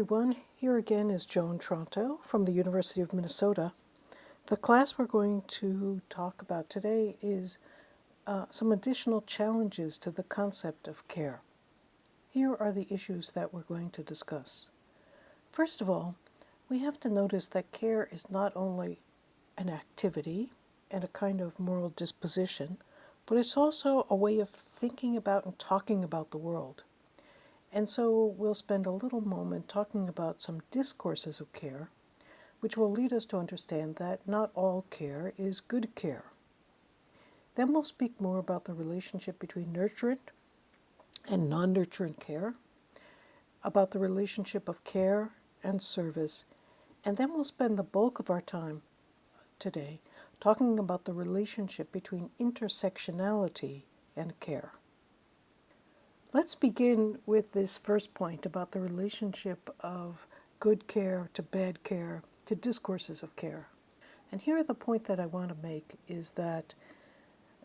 everyone, here again is Joan Tronto from the University of Minnesota. The class we're going to talk about today is some additional challenges to the concept of care. Here are the issues that we're going to discuss. First of all, we have to notice that care is not only an activity and a kind of moral disposition, but it's also a way of thinking about and talking about the world. And so we'll spend a little moment talking about some discourses of care, which will lead us to understand that not all care is good care. Then we'll speak more about the relationship between nurturant and non-nurturant care, about the relationship of care and service, and then we'll spend the bulk of our time today talking about the relationship between intersectionality and care. Let's begin with this first point about the relationship of good care to bad care to discourses of care. And here the point that I want to make is that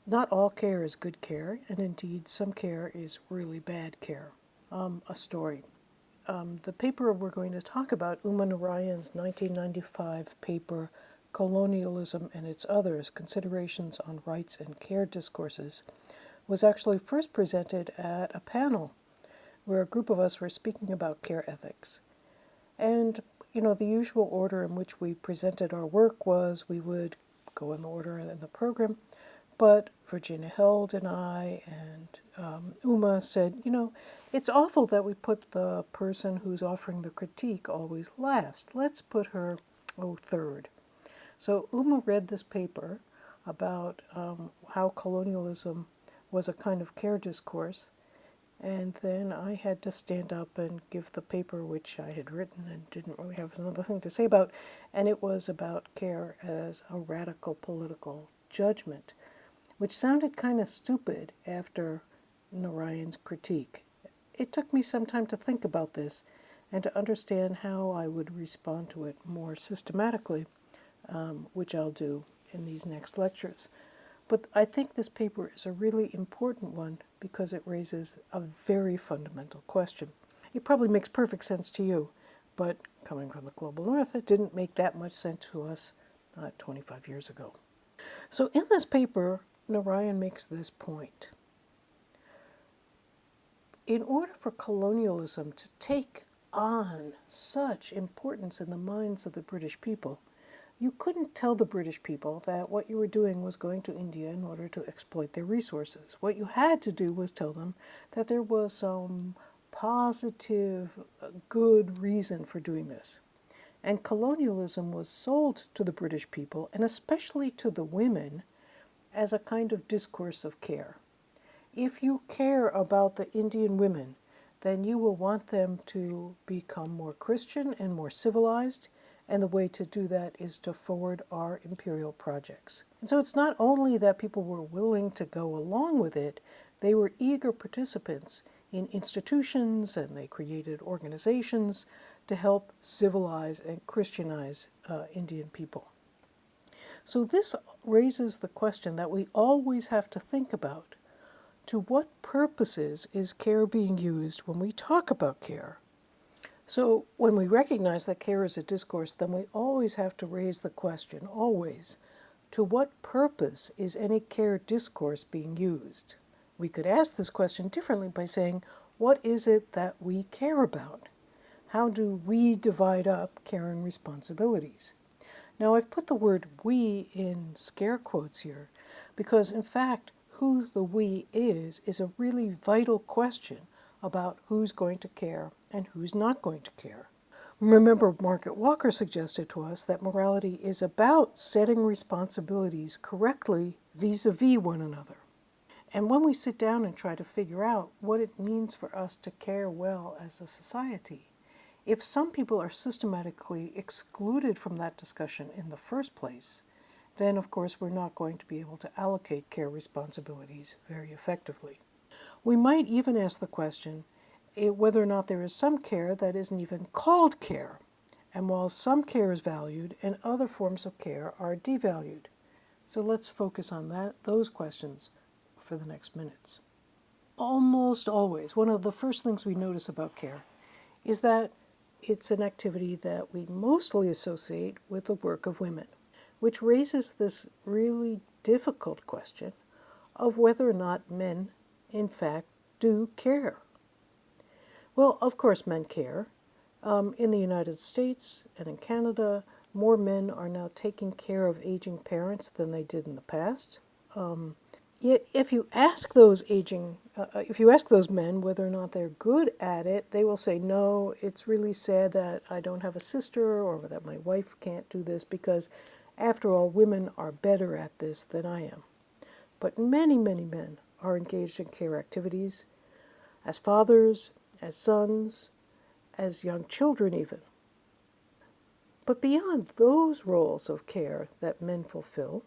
not all care is good care, and indeed some care is really bad care. A story. The paper we're going to talk about, Uma Narayan's 1995 paper, Colonialism and Its Others, Considerations on Rights and Care Discourses, was actually first presented at a panel where a group of us were speaking about care ethics. And, the usual order in which we presented our work was we would go in the order in the program, but Virginia Held and I and Uma said, it's awful that we put the person who's offering the critique always last. Let's put her, third. So Uma read this paper about how colonialism was a kind of care discourse, and then I had to stand up and give the paper which I had written and didn't really have another thing to say about, and it was about care as a radical political judgment, which sounded kind of stupid after Narayan's critique. It took me some time to think about this and to understand how I would respond to it more systematically, which I'll do in these next lectures. But I think this paper is a really important one because it raises a very fundamental question. It probably makes perfect sense to you, but coming from the global north, it didn't make that much sense to us 25 years ago. So in this paper, Narayan makes this point. In order for colonialism to take on such importance in the minds of the British people, you couldn't tell the British people that what you were doing was going to India in order to exploit their resources. What you had to do was tell them that there was some positive, good reason for doing this. And colonialism was sold to the British people, and especially to the women, as a kind of discourse of care. If you care about the Indian women, then you will want them to become more Christian and more civilized, and the way to do that is to forward our imperial projects. And so it's not only that people were willing to go along with it, they were eager participants in institutions, and they created organizations to help civilize and Christianize Indian people. So this raises the question that we always have to think about. To what purposes is care being used when we talk about care? So when we recognize that care is a discourse, then we always have to raise the question, always, to what purpose is any care discourse being used? We could ask this question differently by saying, what is it that we care about? How do we divide up caring responsibilities? Now I've put the word we in scare quotes here because in fact who the we is a really vital question about who's going to care and who's not going to care. Remember, Margaret Walker suggested to us that morality is about setting responsibilities correctly vis-a-vis one another. And when we sit down and try to figure out what it means for us to care well as a society, if some people are systematically excluded from that discussion in the first place, then of course we're not going to be able to allocate care responsibilities very effectively. We might even ask the question whether or not there is some care that isn't even called care, and while some care is valued and other forms of care are devalued. So let's focus on those questions for the next minutes. Almost always, one of the first things we notice about care is that it's an activity that we mostly associate with the work of women, which raises this really difficult question of whether or not men, in fact, do care. Well, of course, men care. In the United States and in Canada, more men are now taking care of aging parents than they did in the past. Yet, if you ask if you ask those men whether or not they're good at it, they will say, "No, it's really sad that I don't have a sister or that my wife can't do this because, after all, women are better at this than I am." But many, many men are engaged in care activities as fathers, as sons, as young children even. But beyond those roles of care that men fulfill,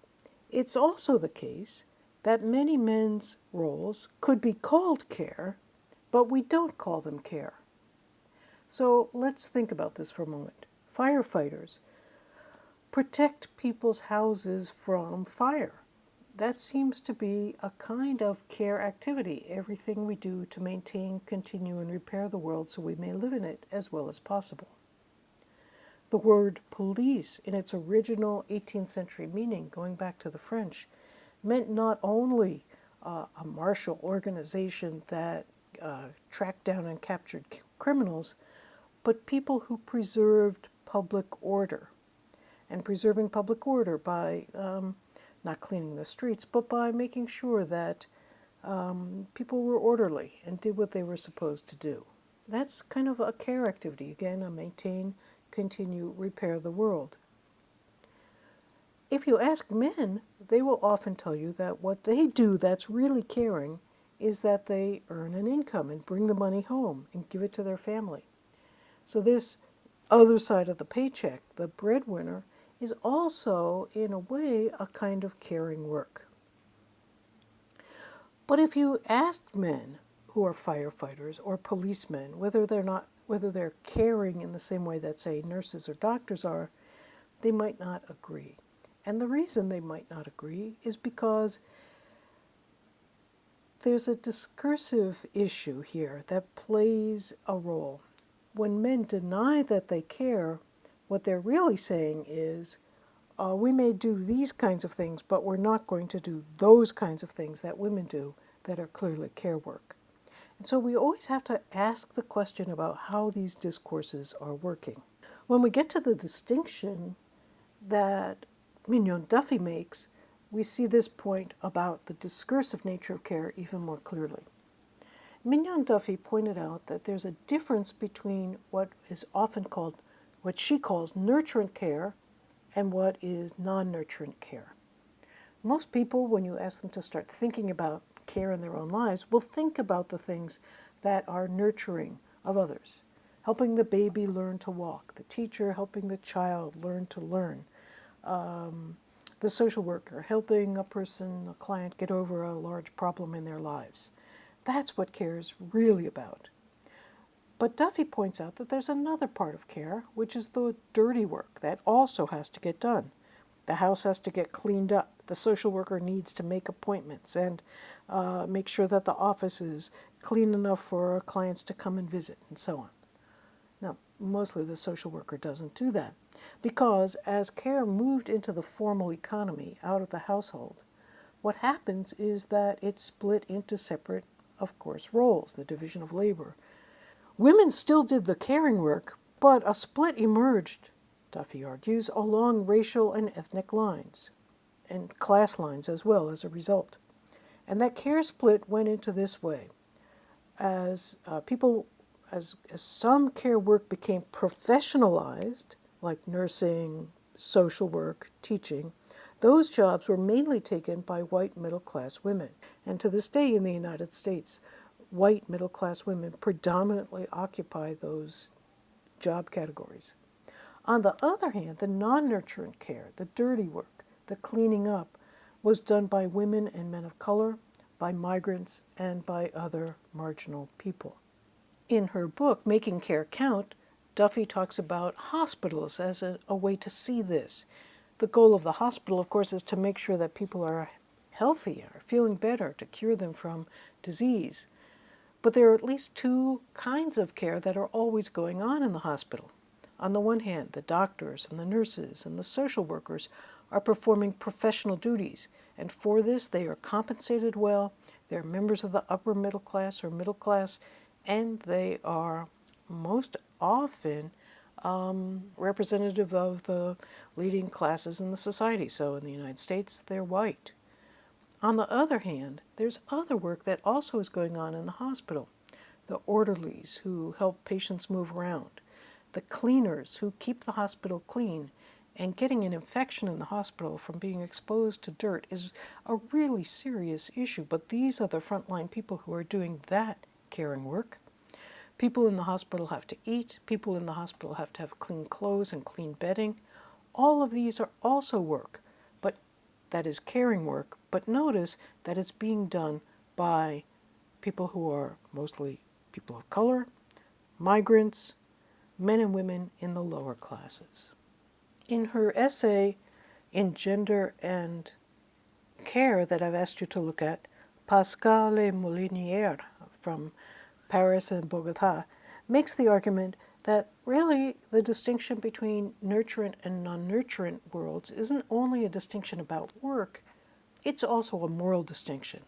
it's also the case that many men's roles could be called care, but we don't call them care. So let's think about this for a moment. Firefighters protect people's houses from fire. That seems to be a kind of care activity, everything we do to maintain, continue, and repair the world so we may live in it as well as possible. The word police, in its original 18th century meaning, going back to the French, meant not only a martial organization that tracked down and captured criminals, but people who preserved public order. And preserving public order by not cleaning the streets, but by making sure that people were orderly and did what they were supposed to do. That's kind of a care activity, again, a maintain, continue, repair the world. If you ask men, they will often tell you that what they do that's really caring is that they earn an income and bring the money home and give it to their family. So this other side of the paycheck, the breadwinner, is also, in a way, a kind of caring work. But if you ask men who are firefighters or policemen whether they're caring in the same way that, say, nurses or doctors are, they might not agree. And the reason they might not agree is because there's a discursive issue here that plays a role. When men deny that they care, what they're really saying is, we may do these kinds of things, but we're not going to do those kinds of things that women do that are clearly care work. And so we always have to ask the question about how these discourses are working. When we get to the distinction that Mignon Duffy makes, we see this point about the discursive nature of care even more clearly. Mignon Duffy pointed out that there's a difference between what is often called, what she calls nurturant care, and what is non-nurturant care. Most people, when you ask them to start thinking about care in their own lives, will think about the things that are nurturing of others. Helping the baby learn to walk, the teacher helping the child learn to learn, the social worker helping a client get over a large problem in their lives. That's what care is really about. But Duffy points out that there's another part of care, which is the dirty work that also has to get done. The house has to get cleaned up. The social worker needs to make appointments and make sure that the office is clean enough for clients to come and visit and so on. Now, mostly the social worker doesn't do that because as care moved into the formal economy out of the household, what happens is that it's split into separate, of course, roles, the division of labor. Women still did the caring work, but a split emerged, Duffy argues, along racial and ethnic lines, and class lines as well as a result. And that care split went into this way. As some care work became professionalized, like nursing, social work, teaching, those jobs were mainly taken by white middle-class women. And to this day in the United States, white middle-class women predominantly occupy those job categories. On the other hand, the non-nurturant care, the dirty work, the cleaning up, was done by women and men of color, by migrants, and by other marginal people. In her book, Making Care Count, Duffy talks about hospitals as a way to see this. The goal of the hospital, of course, is to make sure that people are healthy, are feeling better, to cure them from disease. But there are at least two kinds of care that are always going on in the hospital. On the one hand, the doctors and the nurses and the social workers are performing professional duties, and for this they are compensated well, they're members of the upper middle class or middle class, and they are most often representative of the leading classes in the society. So in the United States, they're white. On the other hand, there's other work that also is going on in the hospital. The orderlies who help patients move around, the cleaners who keep the hospital clean, and getting an infection in the hospital from being exposed to dirt is a really serious issue. But these are the frontline people who are doing that caring work. People in the hospital have to eat. People in the hospital have to have clean clothes and clean bedding. All of these are also work, but that is caring work. But notice that it's being done by people who are mostly people of color, migrants, men and women in the lower classes. In her essay in Gender and Care that I've asked you to look at, Pascale Molinier from Paris and Bogota makes the argument that really the distinction between nurturant and non-nurturant worlds isn't only a distinction about work, it's also a moral distinction.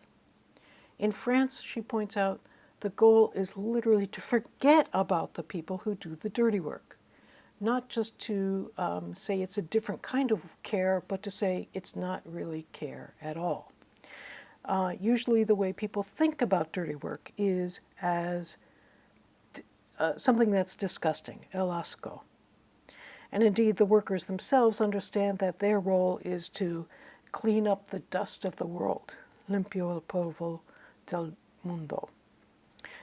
In France, she points out, the goal is literally to forget about the people who do the dirty work. Not just to say it's a different kind of care, but to say it's not really care at all. Usually the way people think about dirty work is as something that's disgusting, el asco. And indeed, the workers themselves understand that their role is to clean up the dust of the world, limpio el polvo del mundo.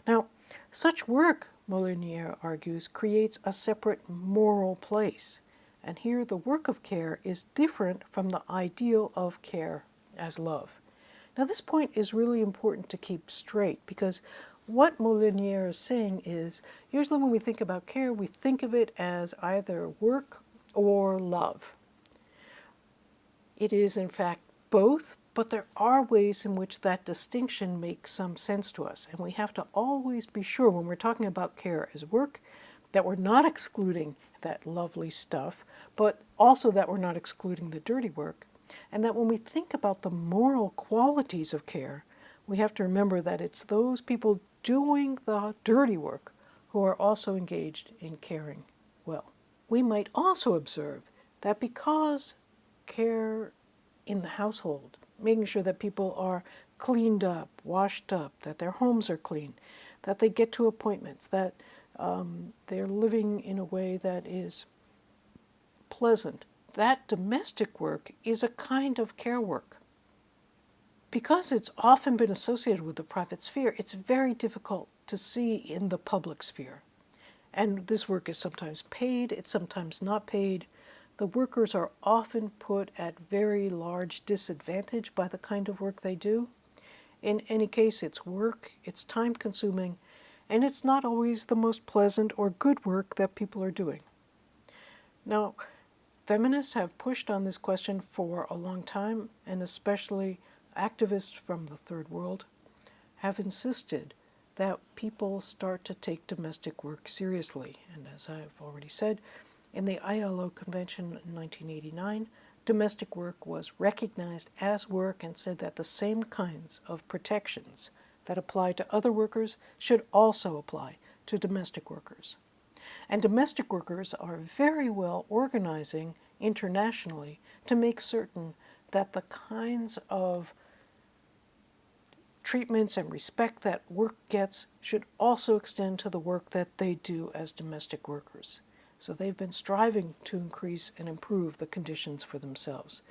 Now, such work, Molinier argues, creates a separate moral place. And here the work of care is different from the ideal of care as love. Now, this point is really important to keep straight because what Molinier is saying is usually when we think about care, we think of it as either work or love. It is, in fact, both, but there are ways in which that distinction makes some sense to us. And we have to always be sure when we're talking about care as work that we're not excluding that lovely stuff, but also that we're not excluding the dirty work. And that when we think about the moral qualities of care, we have to remember that it's those people doing the dirty work who are also engaged in caring well. We might also observe that because care in the household, making sure that people are cleaned up, washed up, that their homes are clean, that they get to appointments, that they're living in a way that is pleasant, that domestic work is a kind of care work. Because it's often been associated with the private sphere, it's very difficult to see in the public sphere. And this work is sometimes paid, it's sometimes not paid. The workers are often put at very large disadvantage by the kind of work they do. In any case, it's work, it's time-consuming, and it's not always the most pleasant or good work that people are doing. Now, feminists have pushed on this question for a long time, and especially activists from the third world have insisted that people start to take domestic work seriously. And as I've already said, in the ILO Convention in 1989, domestic work was recognized as work and said that the same kinds of protections that apply to other workers should also apply to domestic workers. And domestic workers are very well organizing internationally to make certain that the kinds of treatments and respect that work gets should also extend to the work that they do as domestic workers. So they've been striving to increase and improve the conditions for themselves.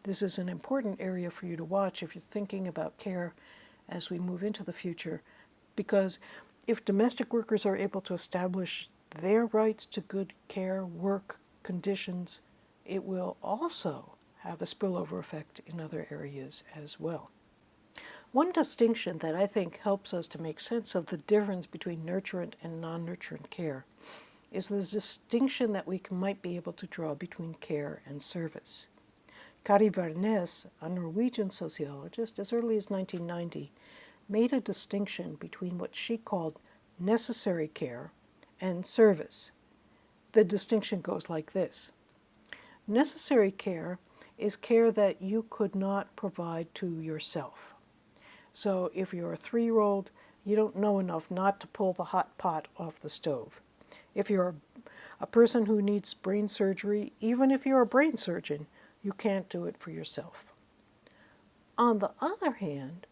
This is an important area for you to watch if you're thinking about care as we move into the future, because if domestic workers are able to establish their rights to good care, work, conditions, it will also have a spillover effect in other areas as well. One distinction that I think helps us to make sense of the difference between nurturant and non-nurturant care is the distinction that we might be able to draw between care and service. Kari Varnes, a Norwegian sociologist, as early as 1990, made a distinction between what she called necessary care and service. the distinction goes like this. Necessary care is care that you could not provide to yourself. So if you're a 3-year-old, you don't know enough not to pull the hot pot off the stove. If you're a person who needs brain surgery, even if you're a brain surgeon, you can't do it for yourself. On the other hand,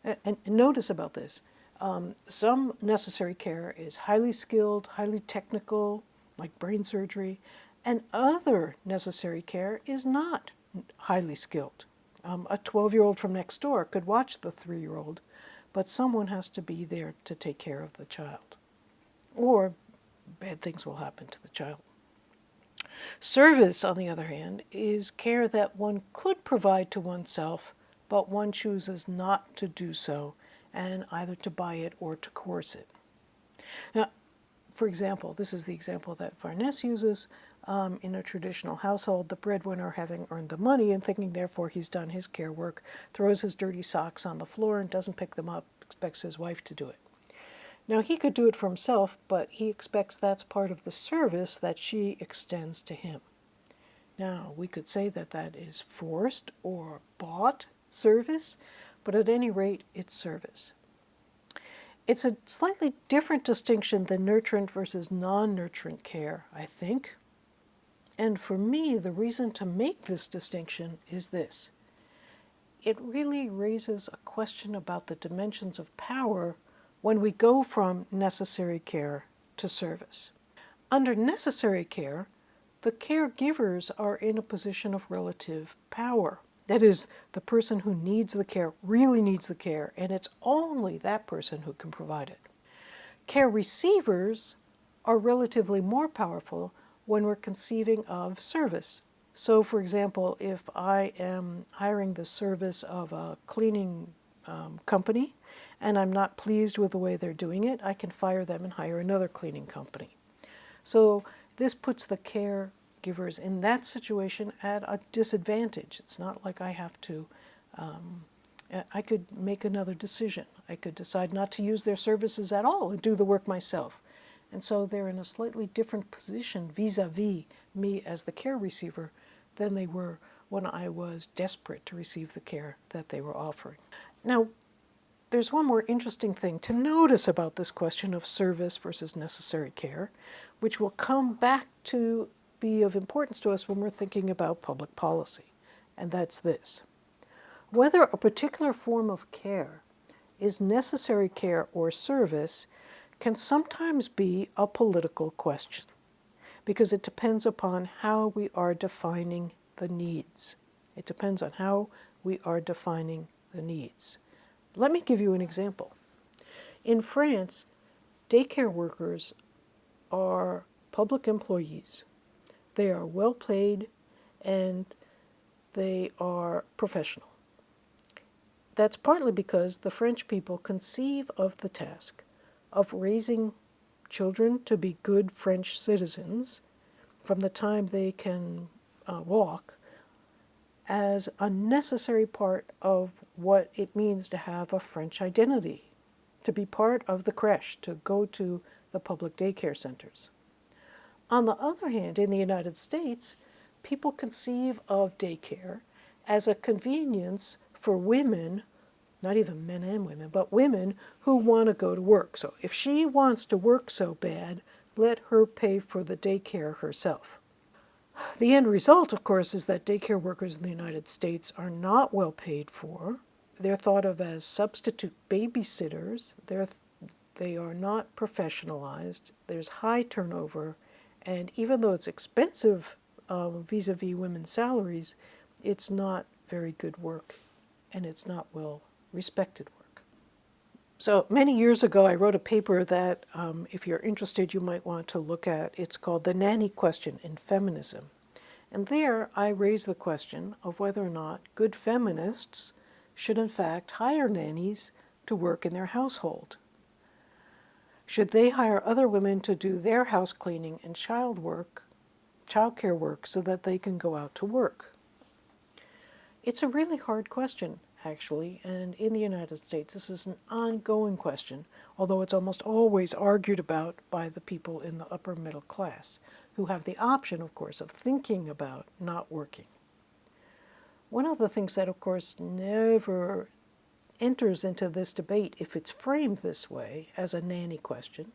and notice about this, some necessary care is highly skilled, highly technical, like brain surgery, and other necessary care is not highly skilled. A 12-year-old from next door could watch the 3-year-old, but someone has to be there to take care of the child, or bad things will happen to the child. Service, on the other hand, is care that one could provide to oneself, but one chooses not to do so, and either to buy it or to coerce it. Now, for example, this is the example that Varnes uses. In a traditional household, the breadwinner, having earned the money and thinking therefore he's done his care work, throws his dirty socks on the floor and doesn't pick them up, expects his wife to do it. Now, he could do it for himself, but he expects that's part of the service that she extends to him. Now, we could say that that is forced or bought service, but at any rate, it's service. It's a slightly different distinction than nurturant versus non-nurturant care, I think. And for me, the reason to make this distinction is this. It really raises a question about the dimensions of power when we go from necessary care to service. Under necessary care, the caregivers are in a position of relative power. That is, the person who needs the care really needs the care, and it's only that person who can provide it. Care receivers are relatively more powerful when we're conceiving of service. So, for example, if I am hiring the service of a cleaning company and I'm not pleased with the way they're doing it, I can fire them and hire another cleaning company. So this puts the caregivers in that situation at a disadvantage. It's not like I have to, I could make another decision. I could decide not to use their services at all and do the work myself. And so they're in a slightly different position vis-a-vis me as the care receiver than they were when I was desperate to receive the care that they were offering. Now, there's one more interesting thing to notice about this question of service versus necessary care, which will come back to be of importance to us when we're thinking about public policy, and that's this. Whether a particular form of care is necessary care or service can sometimes be a political question, because it depends upon how we are defining the needs. It depends on how we are defining the needs. Let me give you an example. In France, daycare workers are public employees. They are well paid and they are professional. That's partly because the French people conceive of the task of raising children to be good French citizens from the time they can walk as a necessary part of what it means to have a French identity, to be part of the crèche, to go to the public daycare centers. On the other hand, in the United States, people conceive of daycare as a convenience for women, not even men and women, but women who want to go to work. So if she wants to work so bad, let her pay for the daycare herself. The end result, of course, is that daycare workers in the United States are not well paid for. They're thought of as substitute babysitters. They are not professionalized. There's high turnover. And even though it's expensive vis-a-vis women's salaries, it's not very good work, and it's not well respected work. So many years ago, I wrote a paper that, if you're interested, you might want to look at. It's called The Nanny Question in Feminism. And there, I raise the question of whether or not good feminists should in fact hire nannies to work in their household. Should they hire other women to do their house cleaning and childcare work so that they can go out to work? It's a really hard question, actually, and in the United States this is an ongoing question, although it's almost always argued about by the people in the upper middle class. who have the option, of course, of thinking about not working. One of the things that, of course, never enters into this debate, if it's framed this way as a nanny question,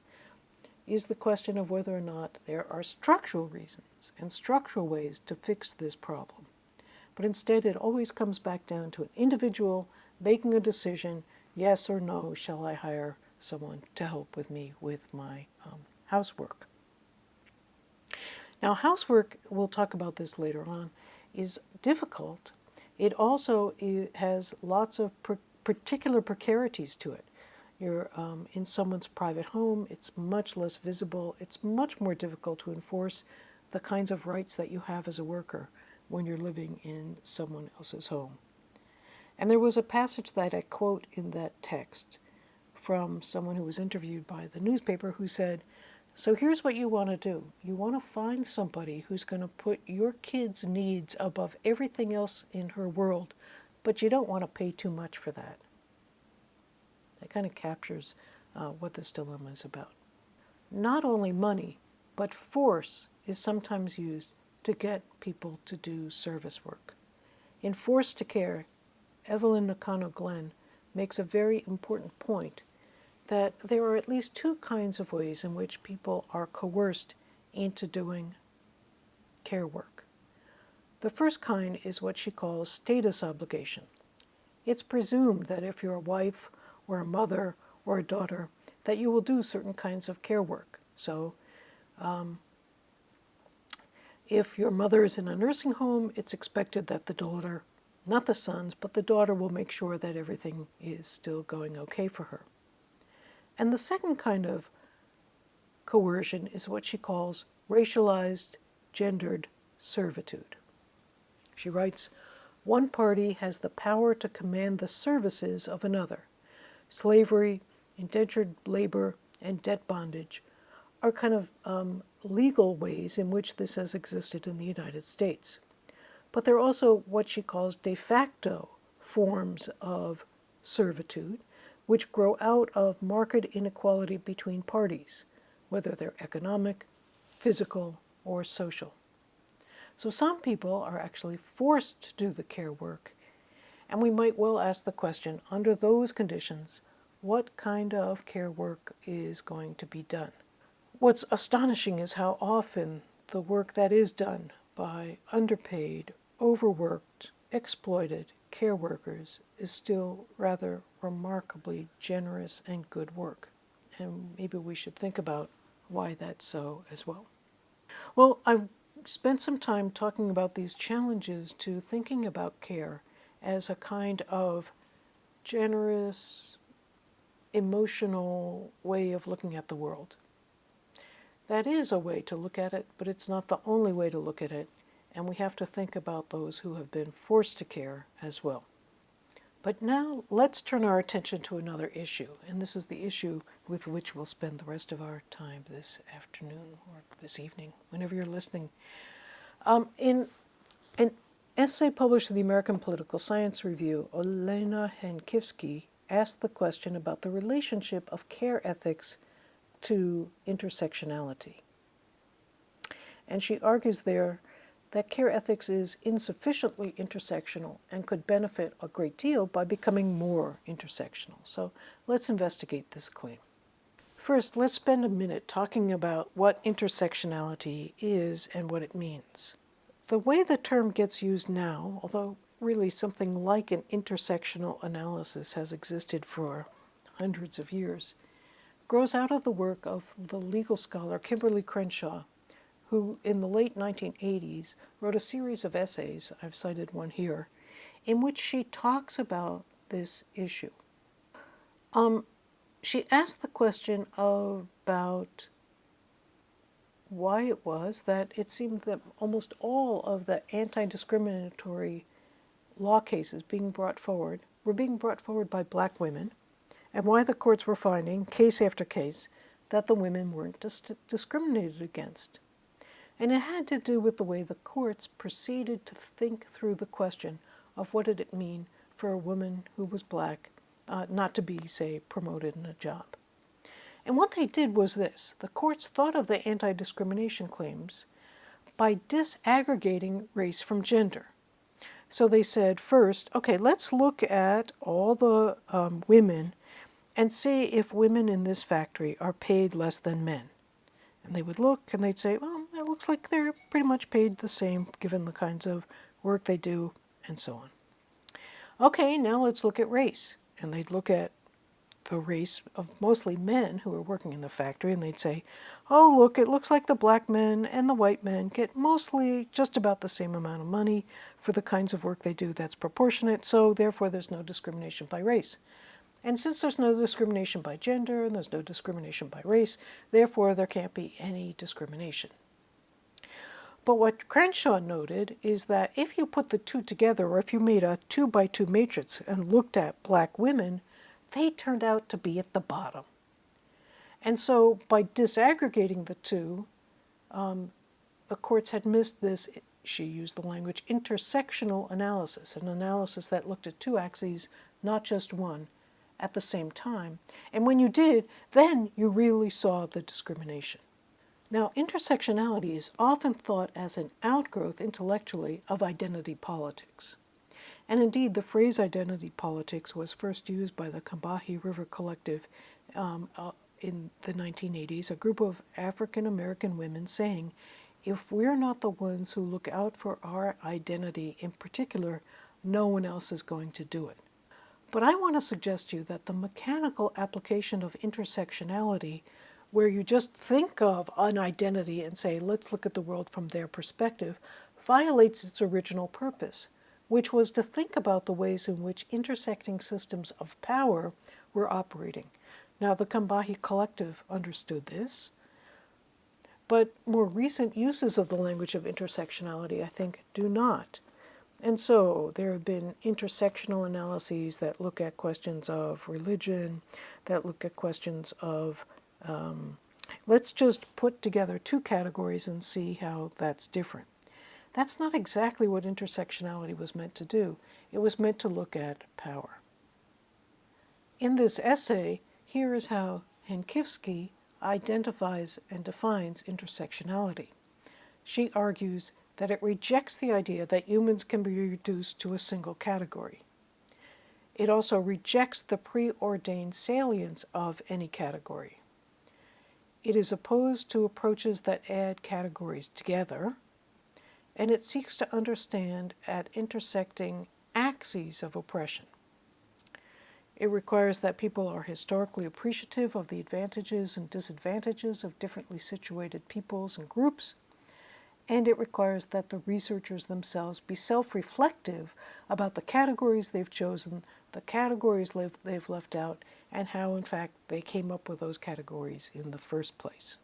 is the question of whether or not there are structural reasons and structural ways to fix this problem. But instead, it always comes back down to an individual making a decision, yes or no, shall I hire someone to help with me with my housework. Now, housework, we'll talk about this later on, is difficult. It also has lots of particular precarities to it. You're in someone's private home, it's much less visible, it's much more difficult to enforce the kinds of rights that you have as a worker when you're living in someone else's home. And there was a passage that I quote in that text from someone who was interviewed by the newspaper who said, so here's what you want to do. You want to find somebody who's going to put your kid's needs above everything else in her world, but you don't want to pay too much for that. That kind of captures what this dilemma is about. Not only money, but force is sometimes used to get people to do service work. In Forced to Care, Evelyn Nakano-Glenn makes a very important point that there are at least two kinds of ways in which people are coerced into doing care work. The first kind is what she calls status obligation. It's presumed that if you're a wife or a mother or a daughter, that you will do certain kinds of care work. So if your mother is in a nursing home, it's expected that the daughter, not the sons, but the daughter will make sure that everything is still going okay for her. And the second kind of coercion is what she calls racialized, gendered servitude. She writes, one party has the power to command the services of another. Slavery, indentured labor, and debt bondage are kind of legal ways in which this has existed in the United States. But there are also what she calls de facto forms of servitude, which grow out of market inequality between parties, whether they're economic, physical, or social. So some people are actually forced to do the care work, and we might well ask the question, under those conditions, what kind of care work is going to be done? What's astonishing is how often the work that is done by underpaid, overworked, exploited care workers is still rather remarkably generous and good work. And maybe we should think about why that's so as well. Well, I've spent some time talking about these challenges to thinking about care as a kind of generous, emotional way of looking at the world. That is a way to look at it, but it's not the only way to look at it, and we have to think about those who have been forced to care as well. But now let's turn our attention to another issue, and this is the issue with which we'll spend the rest of our time this afternoon or this evening, whenever you're listening. In an essay published in the American Political Science Review, Olena Henkivsky asked the question about the relationship of care ethics to intersectionality. And she argues there that care ethics is insufficiently intersectional and could benefit a great deal by becoming more intersectional. So let's investigate this claim. First, let's spend a minute talking about what intersectionality is and what it means. The way the term gets used now, although really something like an intersectional analysis has existed for hundreds of years, grows out of the work of the legal scholar Kimberly Crenshaw, who in the late 1980s wrote a series of essays, I've cited one here, in which she talks about this issue. She asked the question about why it was that it seemed that almost all of the anti-discriminatory law cases being brought forward were being brought forward by black women, and why the courts were finding, case after case, that the women weren't discriminated against. And it had to do with the way the courts proceeded to think through the question of what did it mean for a woman who was black not to be, say, promoted in a job. And what they did was this. The courts thought of the anti-discrimination claims by disaggregating race from gender. So they said first, okay, let's look at all the women and see if women in this factory are paid less than men. And they would look and they'd say, well, it looks like they're pretty much paid the same given the kinds of work they do and so on. Okay, now let's look at race. And they'd look at the race of mostly men who are working in the factory and they'd say, oh, look, it looks like the black men and the white men get mostly just about the same amount of money for the kinds of work they do that's proportionate, so therefore there's no discrimination by race. And since there's no discrimination by gender and there's no discrimination by race, therefore there can't be any discrimination. But what Crenshaw noted is that if you put the two together, or if you made a 2x2 matrix and looked at black women, they turned out to be at the bottom. And so by disaggregating the two, the courts had missed this, she used the language, intersectional analysis, an analysis that looked at two axes, not just one, at the same time. And when you did, then you really saw the discrimination. Now, intersectionality is often thought as an outgrowth intellectually of identity politics. And indeed, the phrase identity politics was first used by the Combahee River Collective in the 1980s, a group of African American women saying, if we're not the ones who look out for our identity in particular, no one else is going to do it. But I want to suggest to you that the mechanical application of intersectionality, where you just think of an identity and say, let's look at the world from their perspective, violates its original purpose, which was to think about the ways in which intersecting systems of power were operating. Now, the Combahee Collective understood this, but more recent uses of the language of intersectionality, I think, do not. And so there have been intersectional analyses that look at questions of religion, that look at questions of, let's just put together two categories and see how that's different. That's not exactly what intersectionality was meant to do. It was meant to look at power. In this essay, here is how Hankivsky identifies and defines intersectionality. She argues that it rejects the idea that humans can be reduced to a single category. It also rejects the preordained salience of any category. It is opposed to approaches that add categories together, and it seeks to understand at intersecting axes of oppression. It requires that people are historically appreciative of the advantages and disadvantages of differently situated peoples and groups, and it requires that the researchers themselves be self-reflective about the categories they've chosen, the categories they've left out, and how, in fact, they came up with those categories in the first place.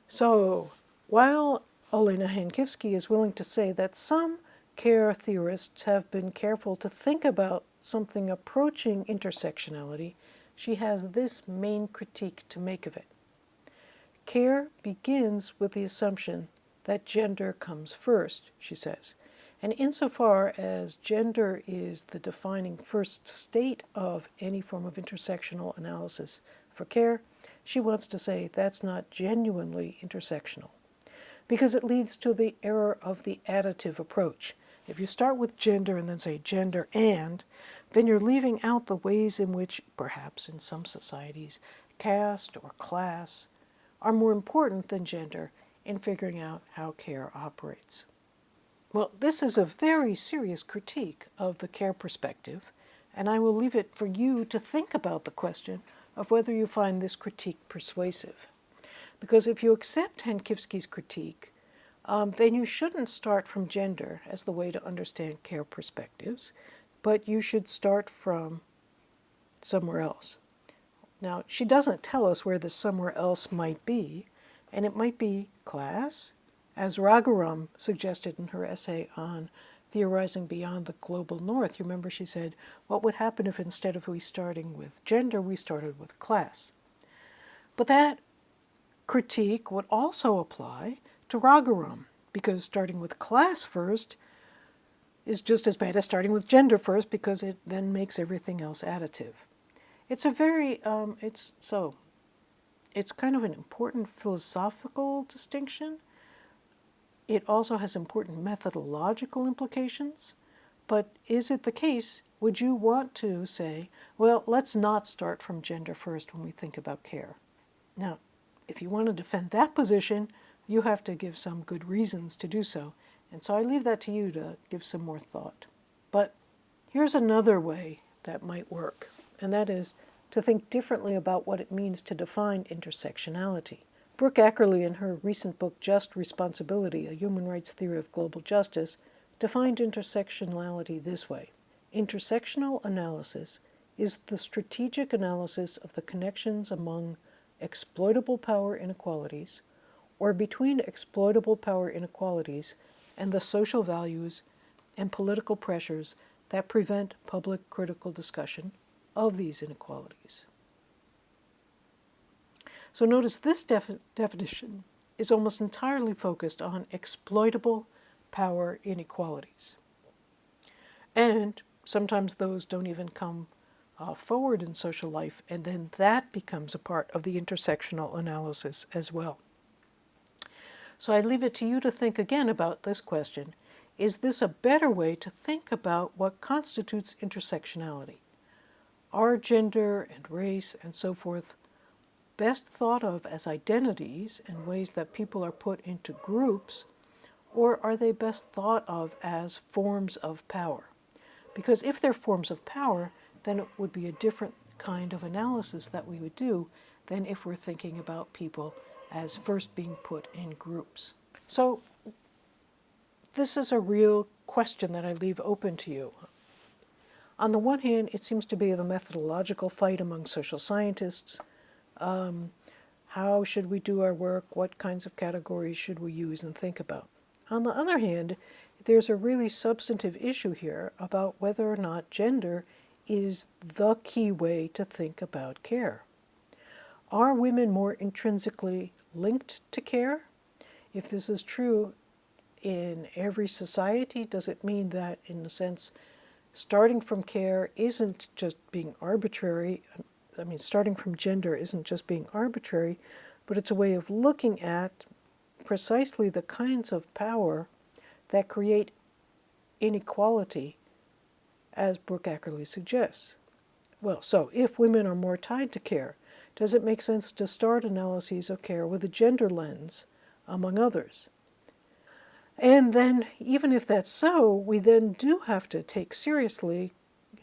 So, while Olena Hankivsky is willing to say that some care theorists have been careful to think about something approaching intersectionality, she has this main critique to make of it. Care begins with the assumption that gender comes first, she says, and insofar as gender is the defining first state of any form of intersectional analysis for care, she wants to say that's not genuinely intersectional, because it leads to the error of the additive approach. If you start with gender and then say gender and, then you're leaving out the ways in which, perhaps in some societies, caste or class are more important than gender in figuring out how care operates. Well, this is a very serious critique of the care perspective, and I will leave it for you to think about the question of whether you find this critique persuasive. Because if you accept Hankivsky's critique, then you shouldn't start from gender as the way to understand care perspectives, but you should start from somewhere else. Now, she doesn't tell us where this somewhere else might be, and it might be class, as Raghuram suggested in her essay on theorizing beyond the global north. You remember she said, what would happen if instead of we starting with gender, we started with class? But that critique would also apply to Raghuram, because starting with class first is just as bad as starting with gender first, because it then makes everything else additive. It's a very, it's kind of an important philosophical distinction, It also has important methodological implications. But is it the case, would you want to say, well, let's not start from gender first when we think about care? Now, if you want to defend that position, you have to give some good reasons to do so. And so I leave that to you to give some more thought. But here's another way that might work, and that is to think differently about what it means to define intersectionality. Brooke Ackerley, in her recent book, Just Responsibility, A Human Rights Theory of Global Justice, defined intersectionality this way. Intersectional analysis is the strategic analysis of the connections among exploitable power inequalities or between exploitable power inequalities and the social values and political pressures that prevent public critical discussion of these inequalities. So notice this definition is almost entirely focused on exploitable power inequalities. And sometimes those don't even come forward in social life, and then that becomes a part of the intersectional analysis as well. So I leave it to you to think again about this question. Is this a better way to think about what constitutes intersectionality? Are gender and race and so forth best thought of as identities and ways that people are put into groups, or are they best thought of as forms of power? Because if they're forms of power, then it would be a different kind of analysis that we would do than if we're thinking about people as first being put in groups. So this is a real question that I leave open to you. On the one hand, it seems to be the methodological fight among social scientists. How should we do our work? What kinds of categories should we use and think about? On the other hand, there's a really substantive issue here about whether or not gender is the key way to think about care. Are women more intrinsically linked to care? If this is true in every society, does it mean that, in a sense, starting from care isn't just being arbitrary? Starting from gender isn't just being arbitrary, but it's a way of looking at precisely the kinds of power that create inequality, as Brooke Ackerley suggests. Well, so if women are more tied to care, does it make sense to start analyses of care with a gender lens, among others? And then, even if that's so, we then do have to take seriously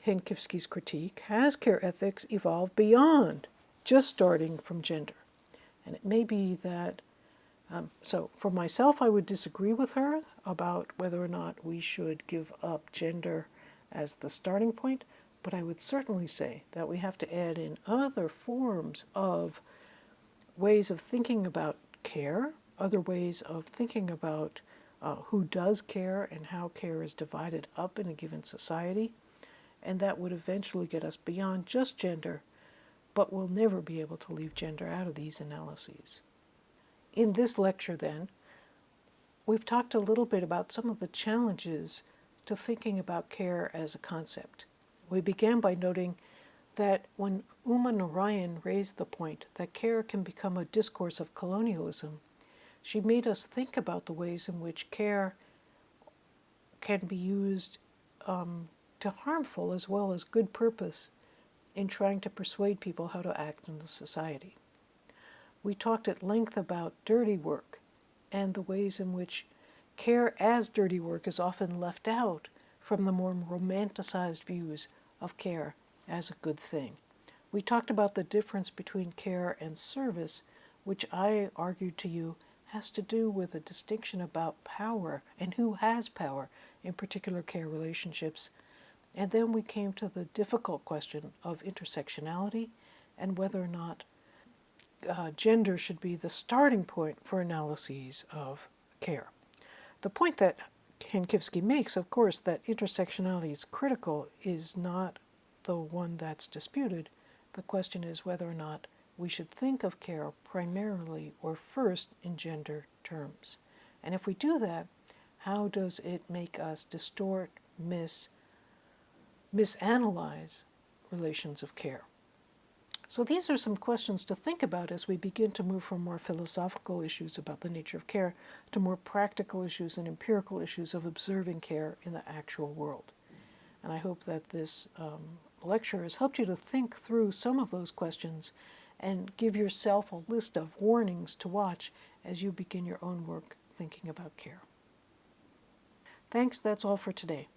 Henkivsky's critique. Has care ethics evolved beyond just starting from gender? And it may be that, so for myself, I would disagree with her about whether or not we should give up gender as the starting point, but I would certainly say that we have to add in other forms of ways of thinking about care, other ways of thinking about who does care and how care is divided up in a given society, and that would eventually get us beyond just gender, but we'll never be able to leave gender out of these analyses. In this lecture, then, we've talked a little bit about some of the challenges to thinking about care as a concept. We began by noting that when Uma Narayan raised the point that care can become a discourse of colonialism, she made us think about the ways in which care can be used to harmful as well as good purpose in trying to persuade people how to act in the society. We talked at length about dirty work and the ways in which care as dirty work is often left out from the more romanticized views of care as a good thing. We talked about the difference between care and service, which I argued to you has to do with a distinction about power and who has power in particular care relationships. And then we came to the difficult question of intersectionality and whether or not gender should be the starting point for analyses of care. The point that Henkivsky makes, of course, that intersectionality is critical is not the one that's disputed. The question is whether or not we should think of care primarily or first in gender terms. And if we do that, how does it make us distort, misanalyze relations of care? So these are some questions to think about as we begin to move from more philosophical issues about the nature of care to more practical issues and empirical issues of observing care in the actual world. And I hope that this lecture has helped you to think through some of those questions and give yourself a list of warnings to watch as you begin your own work thinking about care. Thanks, that's all for today.